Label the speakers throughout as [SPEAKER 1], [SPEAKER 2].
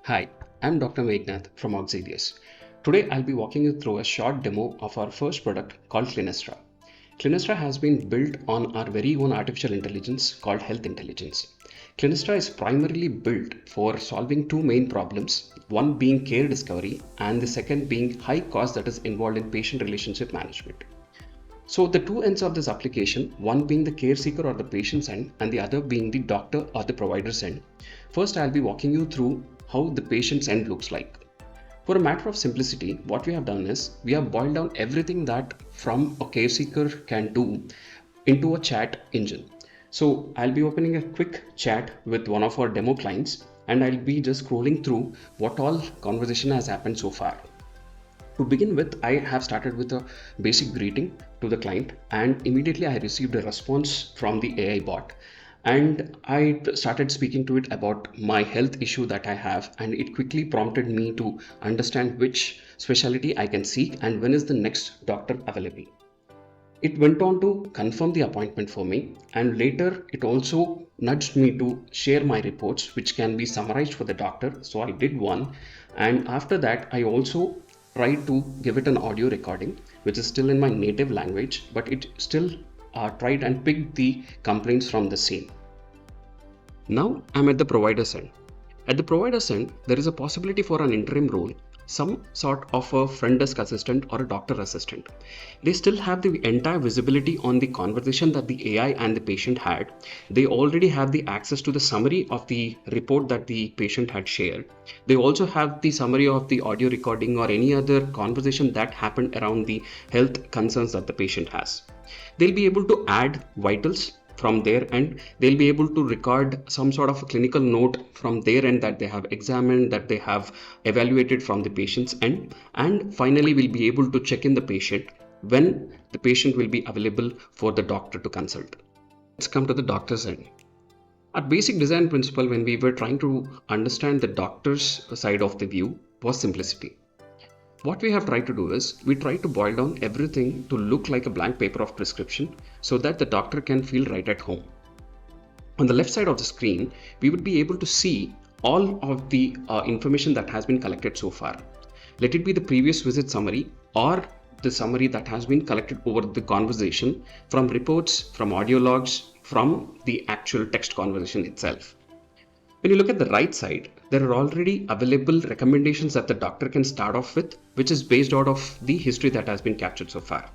[SPEAKER 1] Hi, I'm Dr. Megnath from Auxilius. Today I'll be walking you through a short demo of our first product called Clinestra. Clinestra has been built on our very own artificial intelligence called Health Intelligence. Clinestra is primarily built for solving two main problems, one being care discovery and the second being high cost that is involved in patient relationship management. So the two ends of this application, one being the care seeker or the patient's end and the other being the doctor or the provider's end. First, I'll be walking you through how the patient's end looks like. For a matter of simplicity, what we have done is we have boiled down everything that from a care seeker can do into a chat engine. So I'll be opening a quick chat with one of our demo clients and I'll be just scrolling through what all conversation has happened so far. To begin with, I have started with a basic greeting to the client and immediately I received a response from the AI bot. And I started speaking to it about my health issue that I have, and it quickly prompted me to understand which specialty I can seek and when is the next doctor available. It went on to confirm the appointment for me, and later it also nudged me to share my reports, which can be summarized for the doctor. So I did one, and after that, I also tried to give it an audio recording, which is still in my native language, but it still tried and picked the complaints from the same. Now I'm at the provider's end. At the provider's end, there is a possibility for an interim role, some sort of a front desk assistant or a doctor assistant. They still have the entire visibility on the conversation that the AI and the patient had. They already have the access to the summary of the report that the patient had shared. They also have the summary of the audio recording or any other conversation that happened around the health concerns that the patient has. They'll be able to add vitals from there, and they'll be able to record some sort of a clinical note from their end that they have examined, that they have evaluated from the patient's end, and finally we'll be able to check in the patient when the patient will be available for the doctor to consult. Let's come to the doctor's end. Our basic design principle when we were trying to understand the doctor's side of the view was simplicity. What we have tried to do is we try to boil down everything to look like a blank paper of prescription so that the doctor can feel right at home. On the left side of the screen, we would be able to see all of the information that has been collected so far. Let it be the previous visit summary or the summary that has been collected over the conversation from reports, from audio logs, from the actual text conversation itself. When you look at the right side, there are already available recommendations that the doctor can start off with, which is based out of the history that has been captured so far.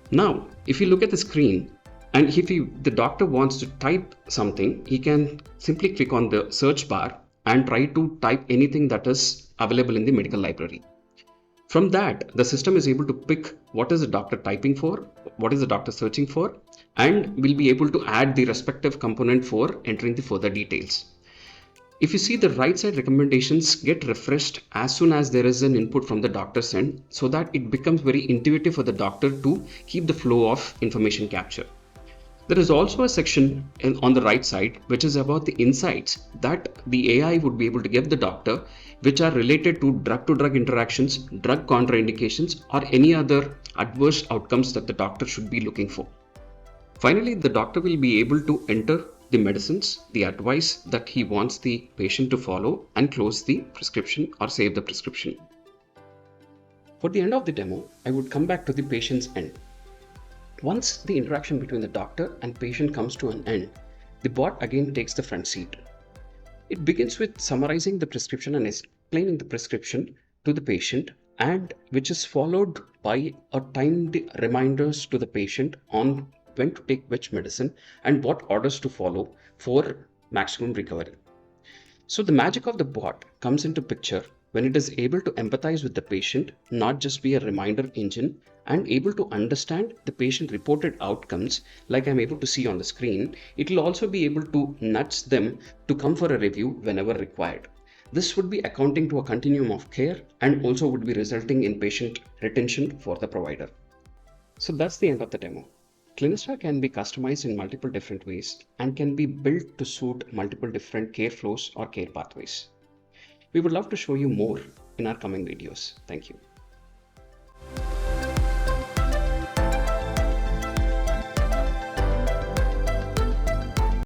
[SPEAKER 1] Now, if you look at the screen, and if the doctor wants to type something, he can simply click on the search bar and try to type anything that is available in the medical library. From that, the system is able to pick what is the doctor typing for, what is the doctor searching for, and will be able to add the respective component for entering the further details. If you see, the right side recommendations get refreshed as soon as there is an input from the doctor's end, so that it becomes very intuitive for the doctor to keep the flow of information capture. There is also a section on the right side which is about the insights that the AI would be able to give the doctor, which are related to drug interactions, drug contraindications, or any other adverse outcomes that the doctor should be looking for. Finally, the doctor will be able to enter the medicines, the advice that he wants the patient to follow, and close the prescription or save the prescription. For the end of the demo, I would come back to the patient's end. Once the interaction between the doctor and patient comes to an end, the bot again takes the front seat. It begins with summarizing the prescription and explaining the prescription to the patient, and which is followed by a timed reminders to the patient on when to take which medicine and what orders to follow for maximum recovery. So the magic of the bot comes into picture when it is able to empathize with the patient, not just be a reminder engine, and able to understand the patient reported outcomes like I'm able to see on the screen. It will also be able to nudge them to come for a review whenever required. This would be accounting to a continuum of care and also would be resulting in patient retention for the provider. So that's the end of the demo. Clinestra can be customized in multiple different ways and can be built to suit multiple different care flows or care pathways. We would love to show you more in our coming videos. Thank you.